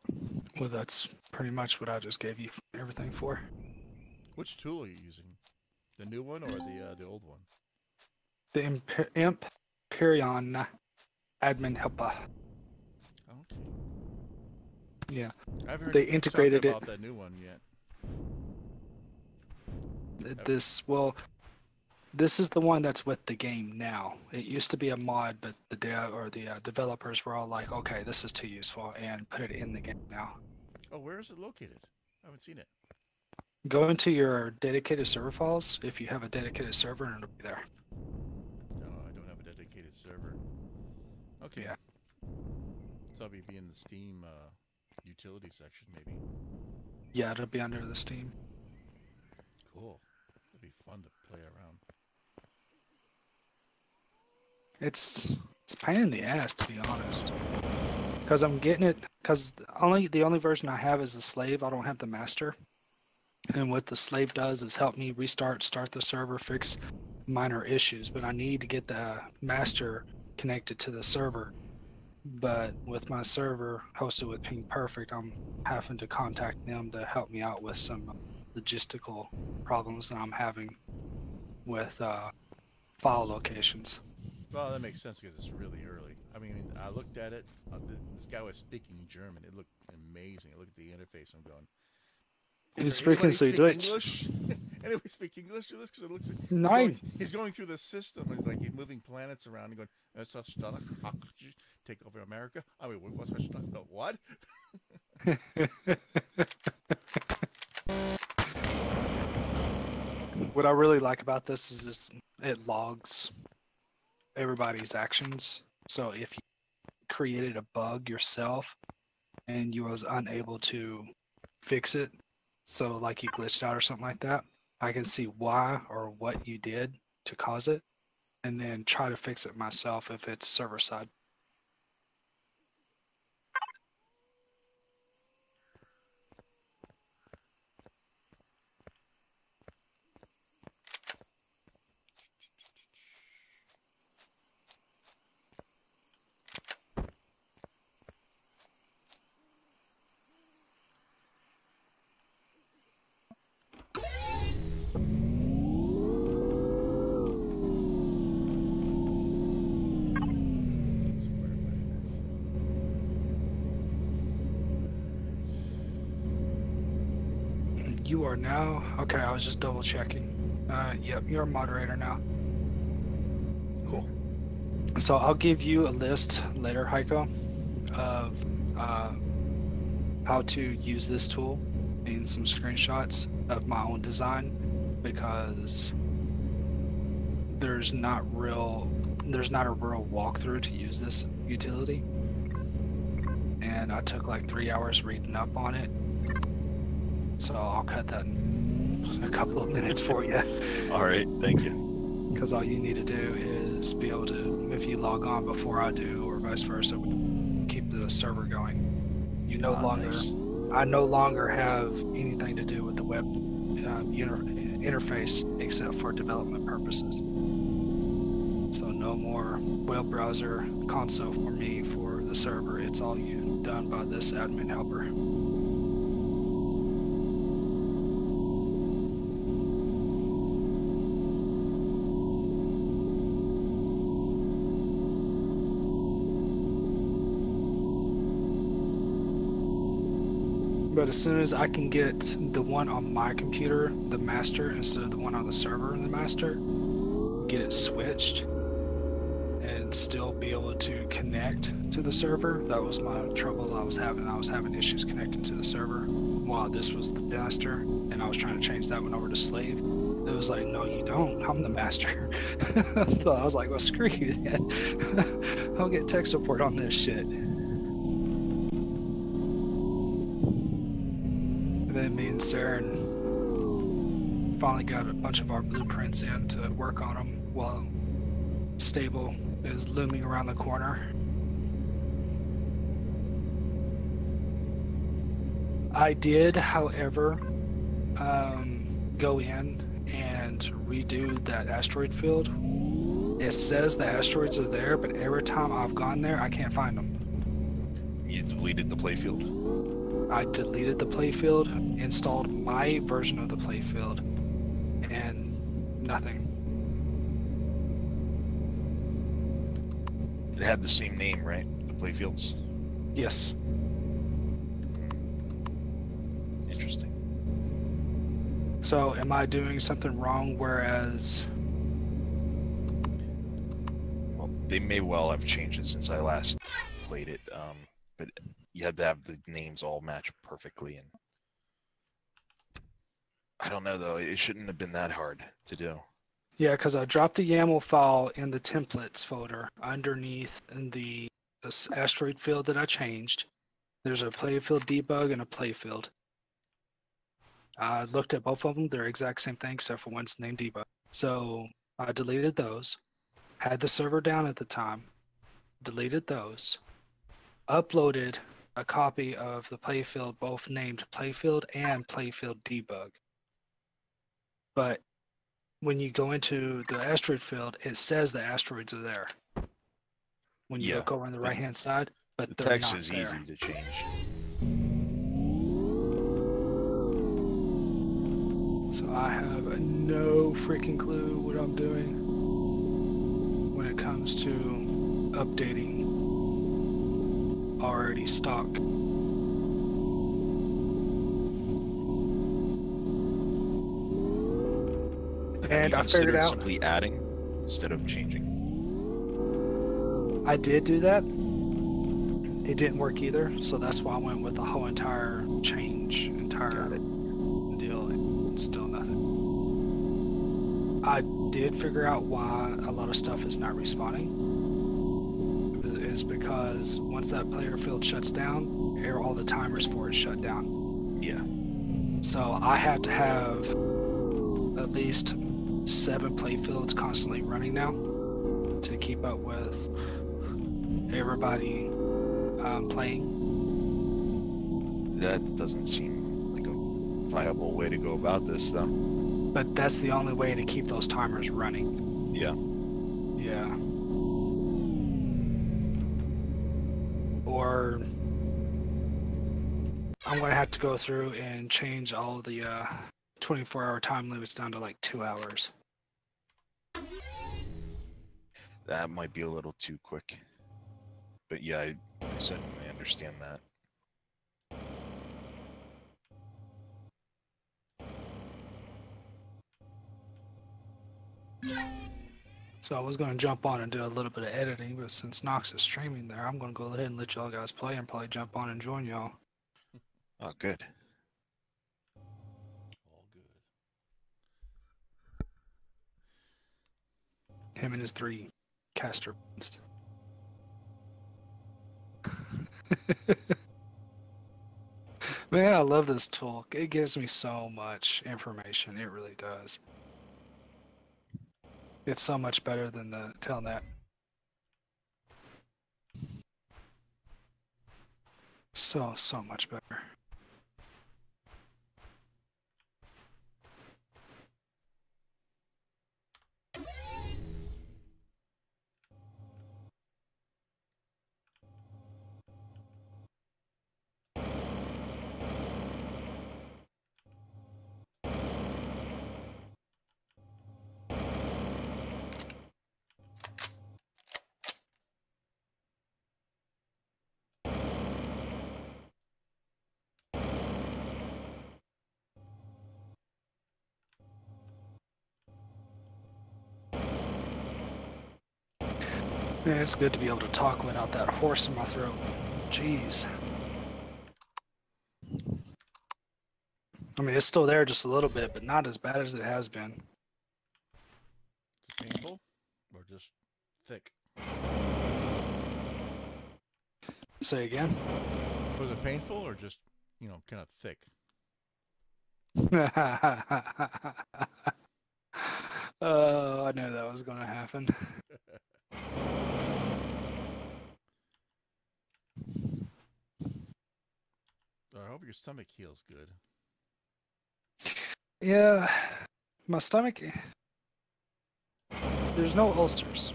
Well, that's pretty much what I just gave you everything for. Which tool are you using? The new one or the old one? The Imperion admin helper. Okay. Yeah. I haven't heard They you integrated talk it. about that new one yet. This is the one that's with the game now. It used to be a mod, but the developers were all like, "Okay, this is too useful," and put it in the game now. Oh, where is it located? I haven't seen it. Go into your dedicated server files if you have a dedicated server, and it'll be there. No, I don't have a dedicated server. Okay. Yeah. So I'll be in the Steam utility section, maybe. Yeah, it'll be under the Steam. Cool. It'll be fun to play around. It's a pain in the ass, to be honest. Because I'm getting it, because the only version I have is the slave. I don't have the master. And what the slave does is help me start the server, fix minor issues. But I need to get the master connected to the server. But with my server hosted with Ping Perfect, I'm having to contact them to help me out with some logistical problems that I'm having with file locations. Well, that makes sense because it's really early. I mean, I looked at it. This guy was speaking German. It looked amazing. I looked at the interface. I'm going. He's speaking Deutsch. English? Anybody speak English to this? Because it looks like Nein. he's going through the system. And he's moving planets around and going. Take over America. I mean, what's no, what? What I really like about this is it logs everybody's actions. So if you created a bug yourself and you was unable to fix it, so like you glitched out or something like that, I can see why or what you did to cause it, and then try to fix it myself if it's server side. You are now, okay, I was just double checking. Yep, you're a moderator now. Cool. So I'll give you a list later, Heiko, of how to use this tool and some screenshots of my own design, because there's not a real walkthrough to use this utility. And I took like 3 hours reading up on it. So I'll cut that in a couple of minutes for you. All right, thank you. Because all you need to do is be able to, if you log on before I do, or vice versa, keep the server going. You no longer, nice. I no longer have anything to do with the web interface except for development purposes. So no more web browser console for me for the server. It's all done by this admin helper. But as soon as I can get the one on my computer, the master, instead of the one on the server, the master, get it switched, and still be able to connect to the server. That was my trouble I was having. I was having issues connecting to the server while this was the master, and I was trying to change that one over to slave. It was like, no, you don't. I'm the master. So I was like, well, screw you then. I'll get tech support on this shit. And then me and Saren finally got a bunch of our blueprints in to work on them while Stable is looming around the corner. I did, however, go in and redo that asteroid field. It says the asteroids are there, but every time I've gone there, I can't find them. You deleted the playfield? I deleted the playfield, installed my version of the playfield, and nothing. It had the same name, right? The playfields? Yes. Interesting. So am I doing something wrong, whereas... Well, they may well have changed it since I last played it, but you had to have the names all match perfectly, and I don't know though, it shouldn't have been that hard to do. Yeah, because I dropped the YAML file in the templates folder underneath in the asteroid field that I changed. There's a playfield debug and a playfield. I looked at both of them. They're exact same thing except for one's named debug. So I deleted those. Had the server down at the time. Deleted those. Uploaded a copy of the playfield, both named playfield and playfield debug. But when you go into the asteroid field, it says the asteroids are there. When you look over on the right-hand side, but the they're text not is there. easy to change. So I have no freaking clue what I'm doing when it comes to updating already stock. And I figured out simply adding instead of changing. I did do that. It didn't work either, so that's why I went with the whole entire change, entire deal, and still nothing. I did figure out why a lot of stuff is not respawning. It's because once that player field shuts down, all the timers for it shut down. Yeah. So I had to have at least 7 playfields constantly running now to keep up with everybody playing. That doesn't seem like a viable way to go about this, though. But that's the only way to keep those timers running. Yeah. Yeah. Or I'm going to have to go through and change all the 24-hour time limits down to like 2 hours. That might be a little too quick. But yeah, I certainly understand that. So I was going to jump on and do a little bit of editing, but since Nox is streaming there, I'm going to go ahead and let y'all guys play and probably jump on and join y'all. Oh, good. All good. Him and his 3 caster buttons. Man, I love this tool. It gives me so much information. It really does. It's so much better than the Telnet. So much better. Man, it's good to be able to talk without that horse in my throat. Jeez. I mean, it's still there just a little bit, but not as bad as it has been. Is it painful or just thick? Say again? Was it painful or just, kind of thick? Oh, I knew that was going to happen. I hope your stomach heals good. Yeah, my stomach. There's no ulcers.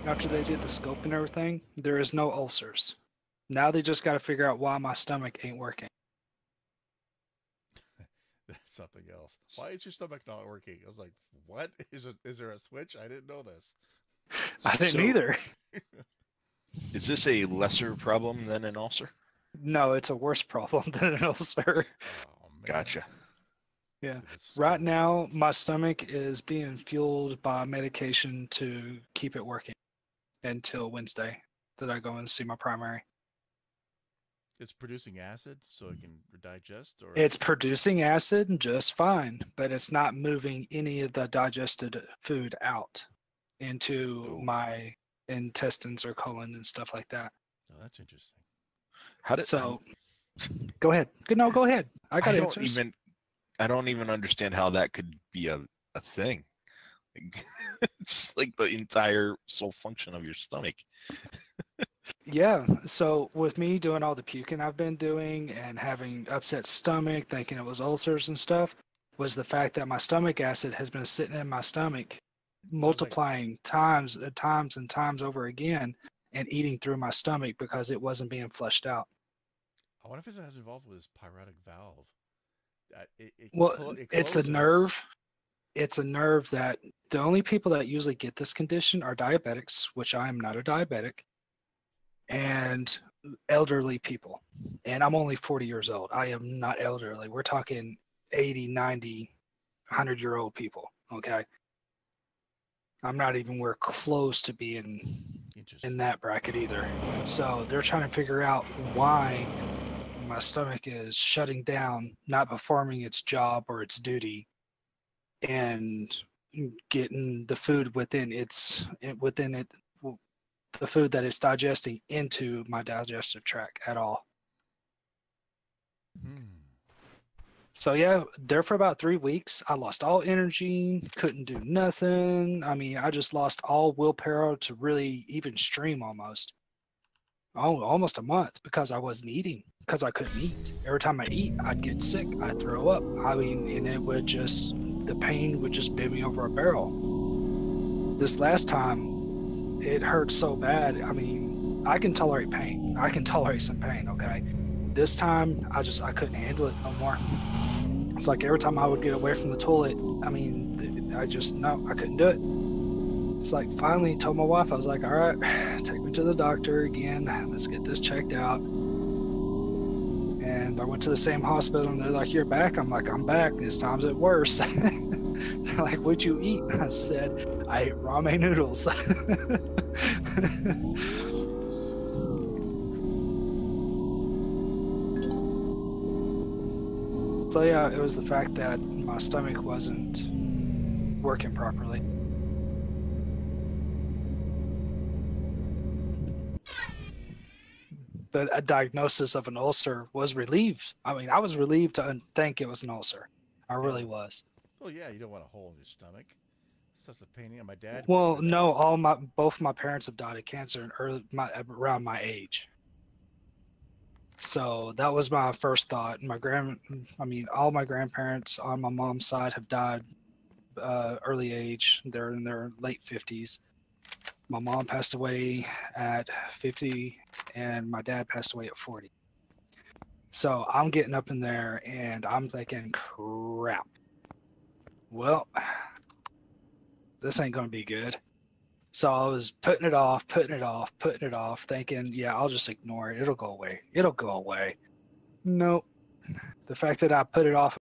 After they did the scope and everything, there is no ulcers. Now they just got to figure out why my stomach ain't working. That's something else. Why is your stomach not working? I was like, what? Is there a switch? I didn't know this. I didn't either. Is this a lesser problem than an ulcer? No, it's a worse problem than an ulcer. Oh, man. Gotcha. Yeah. It's Right now, my stomach is being fueled by medication to keep it working until Wednesday that I go and see my primary. It's producing acid so it can digest, or It's producing acid just fine, but it's not moving any of the digested food out into my intestines or colon and stuff like that. Oh, that's interesting. Go ahead. No, go ahead. I got answers. I don't even understand how that could be a thing. It's like the entire sole function of your stomach. Yeah. So with me doing all the puking I've been doing and having upset stomach, thinking it was ulcers and stuff, was the fact that my stomach acid has been sitting in my stomach, multiplying times and times over again, and eating through my stomach because it wasn't being flushed out. I wonder if it has involved with this pyrotic valve. It's a nerve. It's a nerve that the only people that usually get this condition are diabetics, which I am not a diabetic, and elderly people. And I'm only 40 years old. I am not elderly. We're talking 80, 90, 100-year-old people, okay? I'm not even where close to being in that bracket either. So they're trying to figure out why my stomach is shutting down, not performing its job or its duty, and getting the food within it, the food that it's digesting into my digestive tract at all. So yeah, there for about 3 weeks, I lost all energy, couldn't do nothing. I mean, I just lost all willpower to really even stream almost. Oh, almost a month because I wasn't eating, because I couldn't eat. Every time I eat, I'd get sick. I'd throw up. I mean, and the pain would just bend me over a barrel. This last time, it hurt so bad. I mean, I can tolerate pain. I can tolerate some pain, okay? This time, I couldn't handle it no more. It's like every time I would get away from the toilet, I mean, I couldn't do it. It's like finally told my wife, I was like, all right, take me to the doctor again. Let's get this checked out. And I went to the same hospital and they're like, you're back? I'm like, I'm back. This time's it worse. They're like, what'd you eat? I said, I ate ramen noodles. So yeah, it was the fact that my stomach wasn't working properly. The diagnosis of an ulcer was relieved. I mean, I was relieved to think it was an ulcer. I really was. Well, yeah, you don't want a hole in your stomach. That's a pain in my dad. Well, no, both my parents have died of cancer around my age. So that was my first thought. All my grandparents on my mom's side have died early age. They're in their late 50s. My mom passed away at 50, and my dad passed away at 40. So I'm getting up in there, and I'm thinking, crap. Well, this ain't going to be good. So I was putting it off, thinking, yeah, I'll just ignore it. It'll go away. Nope. The fact that I put it off